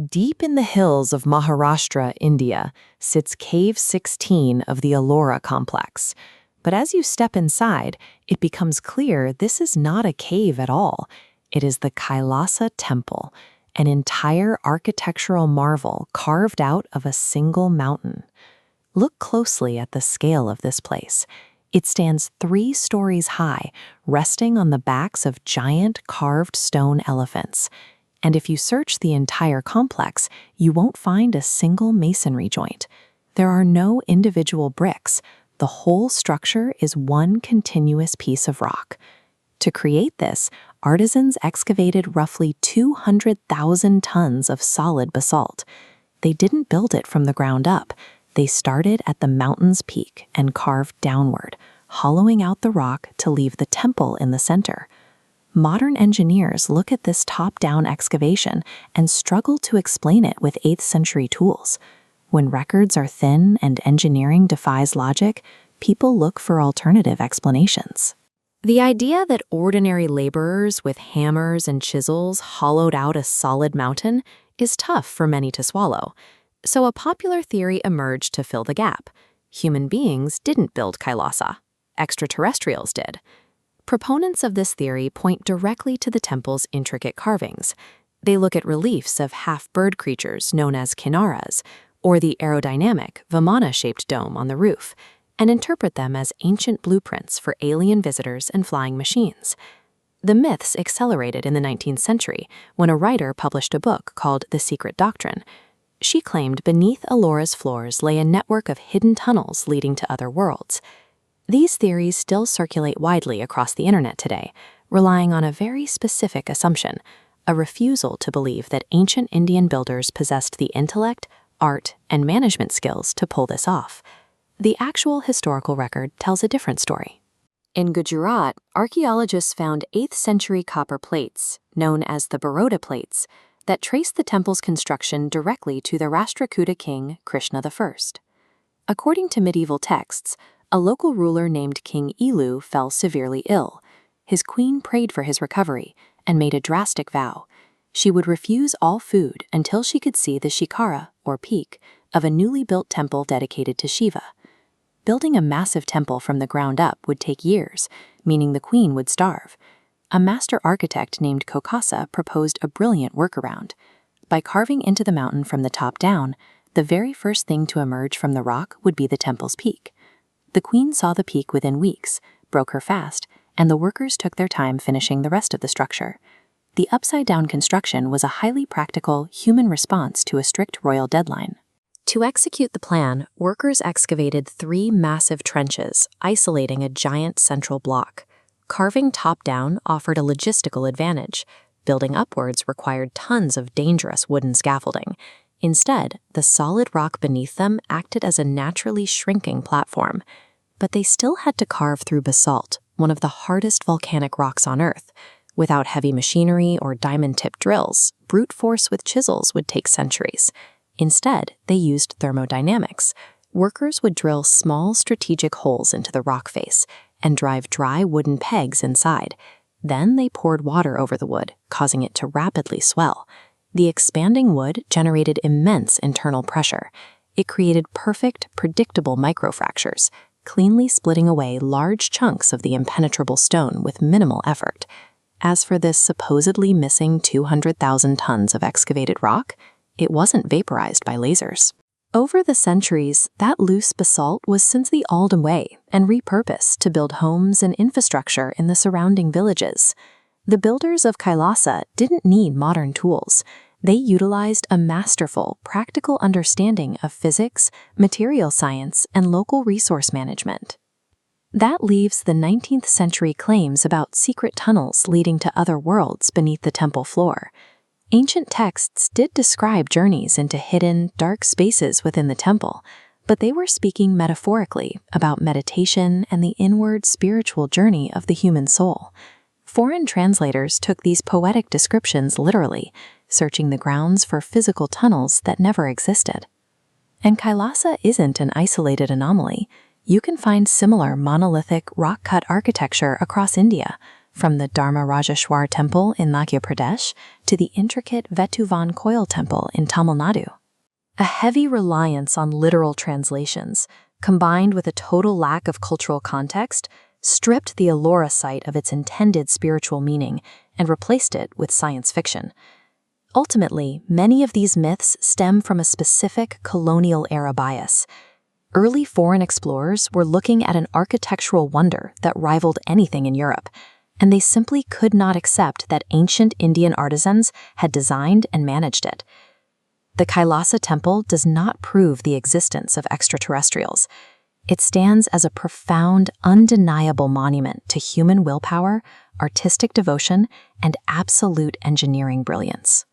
Deep in the hills of Maharashtra, India, sits Cave 16 of the Ellora complex. But as you step inside, it becomes clear this is not a cave at all. It is the Kailasa temple, an entire architectural marvel carved out of a single mountain. Look closely at the scale of this place. It stands 3 stories high, resting on the backs of giant carved stone elephants. And if you search the entire complex, you won't find a single masonry joint. There are no individual bricks. The whole structure is one continuous piece of rock. To create this, artisans excavated roughly 200,000 tons of solid basalt. They didn't build it from the ground up. They started at the mountain's peak and carved downward, hollowing out the rock to leave the temple in the center. Modern engineers look at this top-down excavation and struggle to explain it with 8th century tools. When records are thin and engineering defies logic, people look for alternative explanations. The idea that ordinary laborers with hammers and chisels hollowed out a solid mountain is tough for many to swallow. So a popular theory emerged to fill the gap. Human beings didn't build Kailasa. Extraterrestrials did. Proponents of this theory point directly to the temple's intricate carvings. They look at reliefs of half-bird creatures known as kinnaras, or the aerodynamic, Vimana-shaped dome on the roof, and interpret them as ancient blueprints for alien visitors and flying machines. The myths accelerated in the 19th century when a writer published a book called The Secret Doctrine. She claimed beneath Ellora's floors lay a network of hidden tunnels leading to other worlds. These theories still circulate widely across the internet today, relying on a very specific assumption, a refusal to believe that ancient Indian builders possessed the intellect, art, and management skills to pull this off. The actual historical record tells a different story. In Gujarat, archaeologists found 8th century copper plates, known as the Baroda plates, that trace the temple's construction directly to the Rashtrakuta king Krishna I. According to medieval texts, a local ruler named King Elu fell severely ill. His queen prayed for his recovery and made a drastic vow. She would refuse all food until she could see the shikara, or peak, of a newly built temple dedicated to Shiva. Building a massive temple from the ground up would take years, meaning the queen would starve. A master architect named Kailasa proposed a brilliant workaround. By carving into the mountain from the top down, the very first thing to emerge from the rock would be the temple's peak. The queen saw the peak within weeks, broke her fast, and the workers took their time finishing the rest of the structure. The upside-down construction was a highly practical, human response to a strict royal deadline. To execute the plan, workers excavated 3 massive trenches, isolating a giant central block. Carving top-down offered a logistical advantage. Building upwards required tons of dangerous wooden scaffolding. Instead, the solid rock beneath them acted as a naturally shrinking platform. But they still had to carve through basalt, one of the hardest volcanic rocks on Earth. Without heavy machinery or diamond-tipped drills, brute force with chisels would take centuries. Instead, they used thermodynamics. Workers would drill small strategic holes into the rock face and drive dry wooden pegs inside. Then they poured water over the wood, causing it to rapidly swell. The expanding wood generated immense internal pressure. It created perfect, predictable microfractures, cleanly splitting away large chunks of the impenetrable stone with minimal effort. As for this supposedly missing 200,000 tons of excavated rock, it wasn't vaporized by lasers. Over the centuries, that loose basalt was simply hauled away and repurposed to build homes and infrastructure in the surrounding villages. The builders of Kailasa didn't need modern tools. They utilized a masterful, practical understanding of physics, material science, and local resource management. That leaves the 19th century claims about secret tunnels leading to other worlds beneath the temple floor. Ancient texts did describe journeys into hidden, dark spaces within the temple, but they were speaking metaphorically about meditation and the inward spiritual journey of the human soul. Foreign translators took these poetic descriptions literally, searching the grounds for physical tunnels that never existed. And Kailasa isn't an isolated anomaly. You can find similar monolithic rock-cut architecture across India, from the Dharmarajeshwar Temple in Madhya Pradesh to the intricate Vetuvan Coil Temple in Tamil Nadu. A heavy reliance on literal translations, combined with a total lack of cultural context, stripped the Ellora site of its intended spiritual meaning and replaced it with science fiction. Ultimately, many of these myths stem from a specific colonial-era bias. Early foreign explorers were looking at an architectural wonder that rivaled anything in Europe, and they simply could not accept that ancient Indian artisans had designed and managed it. The Kailasa temple does not prove the existence of extraterrestrials. It stands as a profound, undeniable monument to human willpower, artistic devotion, and absolute engineering brilliance.